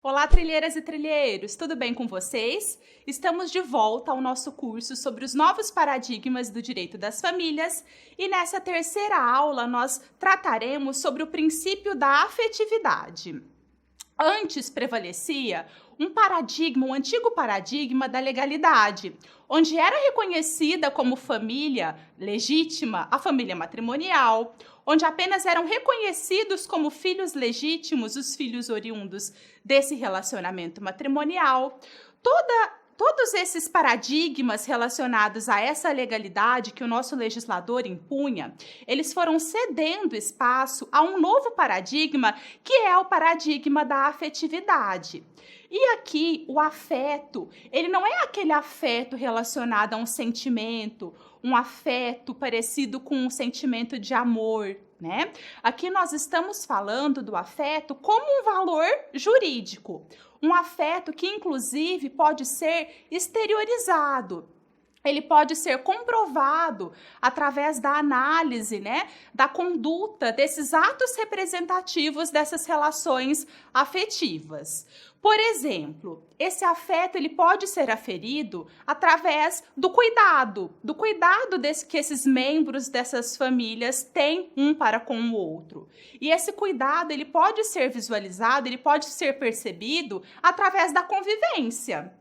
Olá, trilheiras e trilheiros, tudo bem com vocês? Estamos de volta ao nosso curso sobre os novos paradigmas do direito das famílias e nessa terceira aula nós trataremos sobre o princípio da afetividade. Antes prevalecia um antigo paradigma da legalidade, onde era reconhecida como família legítima a família matrimonial, onde apenas eram reconhecidos como filhos legítimos os filhos oriundos desse relacionamento matrimonial. Todos esses paradigmas relacionados a essa legalidade que o nosso legislador impunha, eles foram cedendo espaço a um novo paradigma, que é o paradigma da afetividade. E aqui, o afeto, ele não é aquele afeto relacionado a um sentimento, um afeto parecido com um sentimento de amor, né? Aqui nós estamos falando do afeto como um valor jurídico. Um afeto que, inclusive, pode ser exteriorizado. Ele pode ser comprovado através da análise, né, da conduta desses atos representativos dessas relações afetivas. Por exemplo, esse afeto ele pode ser aferido através do cuidado que esses membros dessas famílias têm um para com o outro. E esse cuidado ele pode ser visualizado, ele pode ser percebido através da convivência.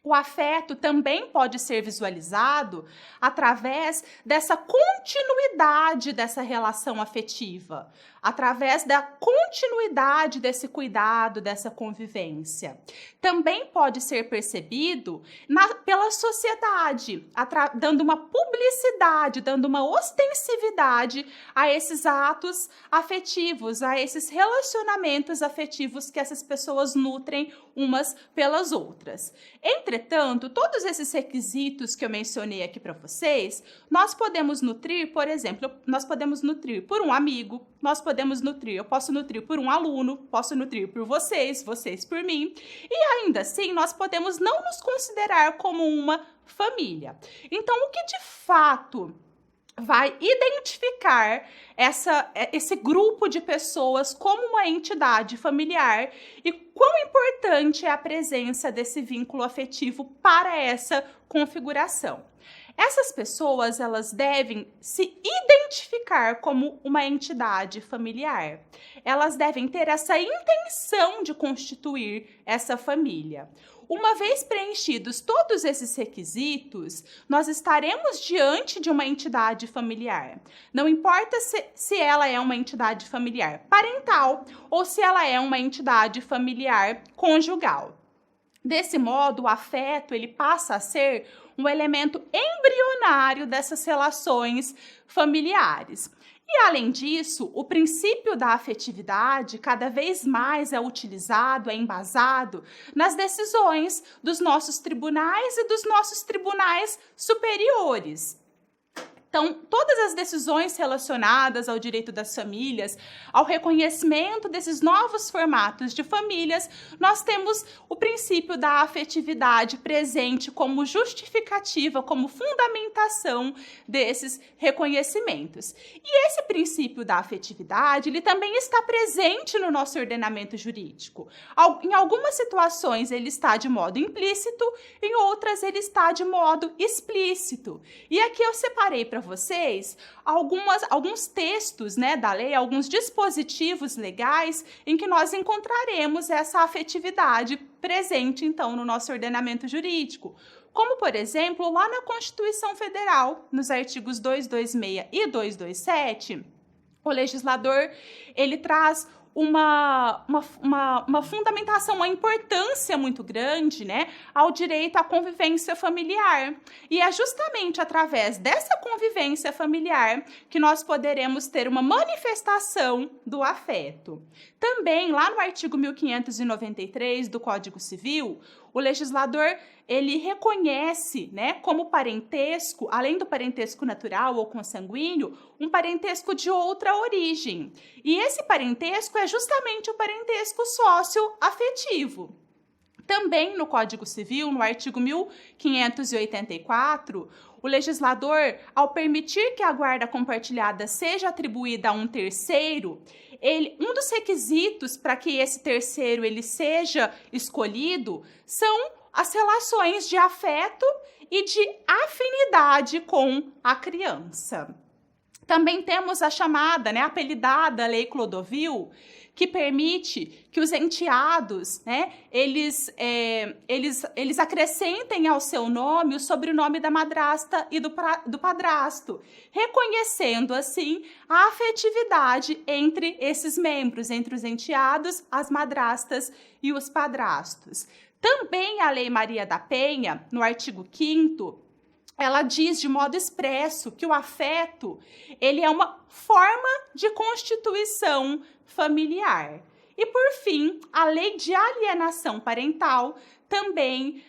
O afeto também pode ser visualizado através dessa continuidade dessa relação afetiva, através da continuidade desse cuidado, dessa convivência. Também pode ser percebido pela sociedade, dando uma publicidade, dando uma ostensividade a esses atos afetivos, a esses relacionamentos afetivos que essas pessoas nutrem umas pelas outras. Entretanto, todos esses requisitos que eu mencionei aqui para vocês, nós podemos nutrir, por exemplo, nós podemos nutrir por um amigo, eu posso nutrir por um aluno, posso nutrir por vocês por mim, e ainda assim nós podemos não nos considerar como uma família. Então, o que de fato vai identificar esse grupo de pessoas como uma entidade familiar e quão importante é a presença desse vínculo afetivo para essa configuração. Essas pessoas, elas devem se identificar como uma entidade familiar. Elas devem ter essa intenção de constituir essa família. Uma vez preenchidos todos esses requisitos, nós estaremos diante de uma entidade familiar. Não importa se ela é uma entidade familiar parental ou se ela é uma entidade familiar conjugal. Desse modo, o afeto ele passa a ser um elemento embrionário dessas relações familiares. E, além disso, o princípio da afetividade cada vez mais é utilizado, é embasado nas decisões dos nossos tribunais e dos nossos tribunais superiores. Então, todas as decisões relacionadas ao direito das famílias, ao reconhecimento desses novos formatos de famílias, nós temos o princípio da afetividade presente como justificativa, como fundamentação desses reconhecimentos. E esse princípio da afetividade, ele também está presente no nosso ordenamento jurídico. Em algumas situações ele está de modo implícito, em outras ele está de modo explícito. E aqui eu separei para vocês alguns textos, né, da lei, alguns dispositivos legais em que nós encontraremos essa afetividade presente, então, no nosso ordenamento jurídico. Como, por exemplo, lá na Constituição Federal, nos artigos 226 e 227, o legislador, ele traz uma fundamentação, uma importância muito grande, né, ao direito à convivência familiar. E é justamente através dessa convivência familiar que nós poderemos ter uma manifestação do afeto. Também, lá no artigo 1593 do Código Civil, o legislador ele reconhece, né, como parentesco, além do parentesco natural ou consanguíneo, um parentesco de outra origem. E esse parentesco é justamente o parentesco socioafetivo. Também no Código Civil, no artigo 1584, o legislador, ao permitir que a guarda compartilhada seja atribuída a um terceiro, um dos requisitos para que esse terceiro ele seja escolhido são as relações de afeto e de afinidade com a criança. Também temos a chamada, apelidada Lei Clodovil, que permite que os enteados, eles acrescentem ao seu nome o sobrenome da madrasta e do padrasto, reconhecendo, assim, a afetividade entre esses membros, entre os enteados, as madrastas e os padrastos. Também a Lei Maria da Penha, no artigo 5º, ela diz de modo expresso que o afeto, ele é uma forma de constituição familiar. E, por fim, a Lei de Alienação Parental também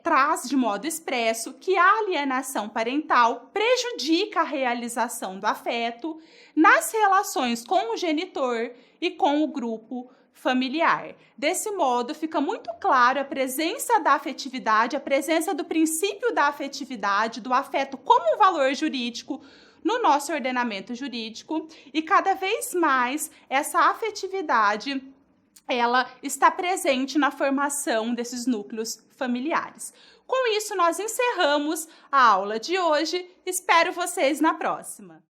traz de modo expresso que a alienação parental prejudica a realização do afeto nas relações com o genitor e com o grupo familiar. Desse modo, fica muito claro a presença da afetividade, a presença do princípio da afetividade, do afeto como um valor jurídico no nosso ordenamento jurídico, e cada vez mais essa afetividade ela está presente na formação desses núcleos familiares. Com isso, nós encerramos a aula de hoje. Espero vocês na próxima.